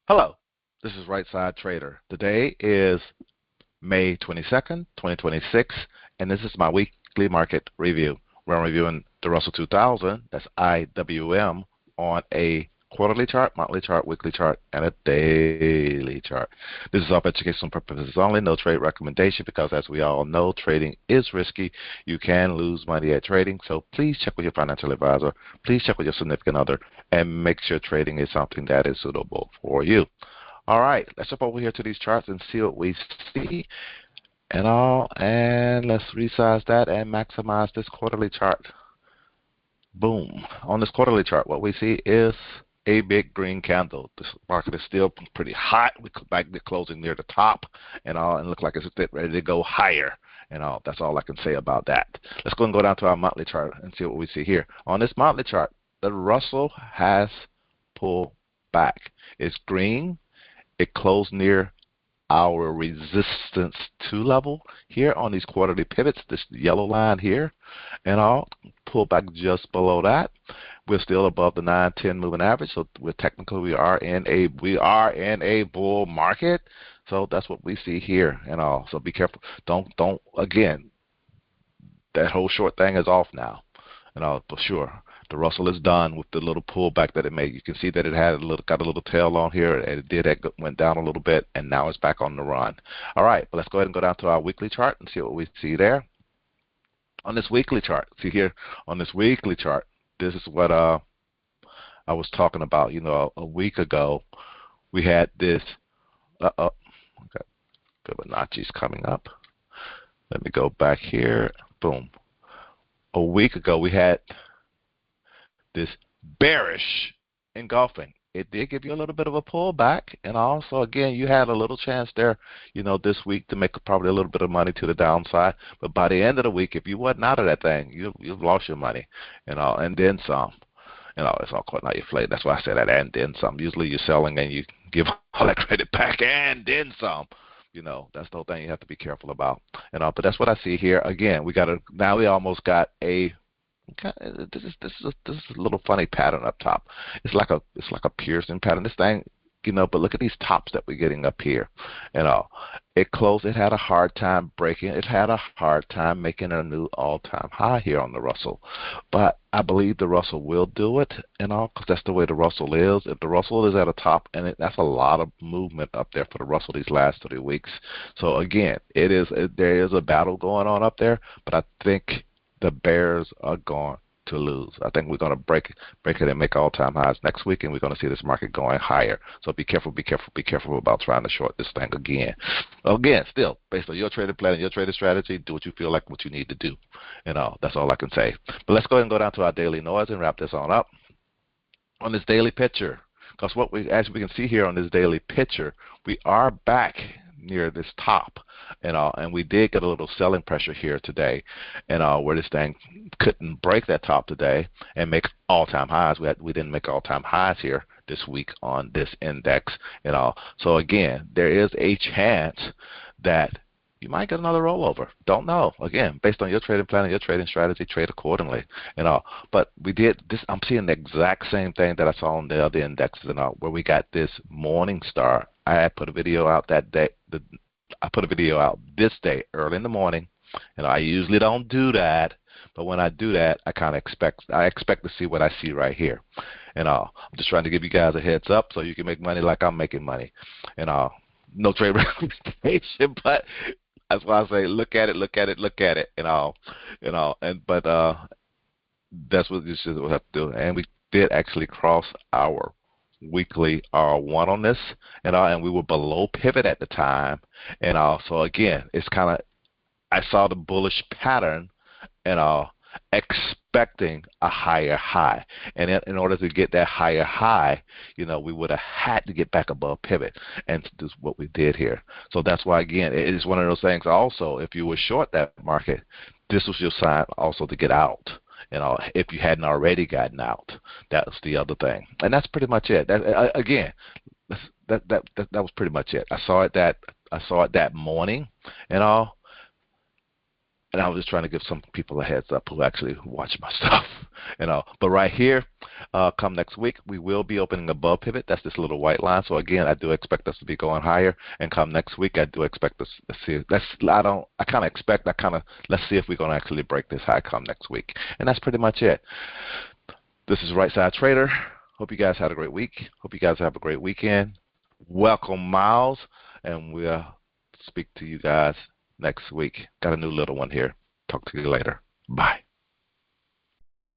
Hello, this is Right Side Trader. Today is May 22nd, 2026, and this is my weekly market review. Where I'm reviewing the Russell 2000, that's IWM, on a quarterly chart, monthly chart, weekly chart, and a daily chart. This is all for educational purposes only, no trade recommendation, because as we all know, trading is risky. You can lose money at trading, so please check with your financial advisor. Please check with your significant other, and make sure trading is something that is suitable for you. All right, let's jump over here to these charts and see what we see and let's resize that and maximize this quarterly chart. Boom. On this quarterly chart, what we see is a big green candle. This market is still pretty hot. We back the closing near the top and look like it's ready to go higher. That's all I can say about that. Let's go down to our monthly chart and see what we see here. On this monthly chart, the Russell has pulled back. It's green. It closed near our resistance 2 level here on these quarterly pivots, this yellow line here, and I'll pull back just below that. We're still above the 9-10 moving average, so we are in a bull market. So that's what we see here and all. So be careful. Don't again, that whole short thing is off now. For sure. The Russell is done with the little pullback that it made. You can see that it had got a little tail on here, and it went down a little bit, and now it's back on the run. All right, but let's go ahead and go down to our weekly chart and see what we see there. On this weekly chart, see here on this weekly chart, this is what I was talking about. A week ago, we had this. Okay, Fibonacci's coming up. Let me go back here. Boom. A week ago, we had this bearish engulfing. It did give you a little bit of a pullback, and also again you had a little chance there, this week to make probably a little bit of money to the downside. But by the end of the week, if you wasn't out of that thing, you've lost your money, and then some. It's all caught out your flag. That's why I said that, and then some. Usually you're selling and you give all that credit back and then some. That's the whole thing you have to be careful about. But that's what I see here. Again, now we almost got a. This is a little funny pattern up top. It's like a piercing pattern. This thing, but look at these tops that we're getting up here. It closed. It had a hard time breaking. It had a hard time making a new all-time high here on the Russell. But I believe the Russell will do it, because that's the way the Russell is. If the Russell is at a top, that's a lot of movement up there for the Russell these last 3 weeks. So again, there is a battle going on up there, but I think the bears are going to lose. I think we're going to break it and make all-time highs next week, and we're going to see this market going higher. So be careful about trying to short this thing again. Again, still, based on your trading plan and your trading strategy, do what you feel like what you need to do. That's all I can say. But let's go ahead and go down to our daily noise and wrap this on up. On this daily picture, because as we can see here on this daily picture, we are back near this top, and we did get a little selling pressure here today, where this thing couldn't break that top today and make all-time highs. We didn't make all-time highs here this week on this index, So again, there is a chance that you might get another rollover. Don't know. Again, based on your trading plan and your trading strategy, trade accordingly. But we did this. I'm seeing the exact same thing that I saw on the other indexes, where we got this morning star. I had put a video out that day. I put a video out this day early in the morning, I usually don't do that, but when I do that, I expect to see what I see right here. I'm just trying to give you guys a heads up so you can make money like I'm making money. No trade recommendation, but that's why I say look at it, but that's what you should have to do. And we did actually cross our weekly R1 on this, and we were below pivot at the time, so again, it's I saw the bullish pattern, expecting a higher high, and in order to get that higher high, we would have had to get back above pivot, and this is what we did here. So that's why, again, it is one of those things. Also, if you were short that market, this was your sign also to get out. If you hadn't already gotten out, that was the other thing, and that's pretty much it. Again, that was pretty much it. I saw it that morning, And I was just trying to give some people a heads up who actually watch my stuff. But right here, come next week, we will be opening above pivot. That's this little white line. So again, I do expect us to be going higher. And come next week, I do expect us to see. Let's see if we're going to actually break this high come next week. And that's pretty much it. This is Right Side Trader. Hope you guys had a great week. Hope you guys have a great weekend. Welcome, Miles, and we'll speak to you guys next week. Got a new little one here. Talk to you later. Bye.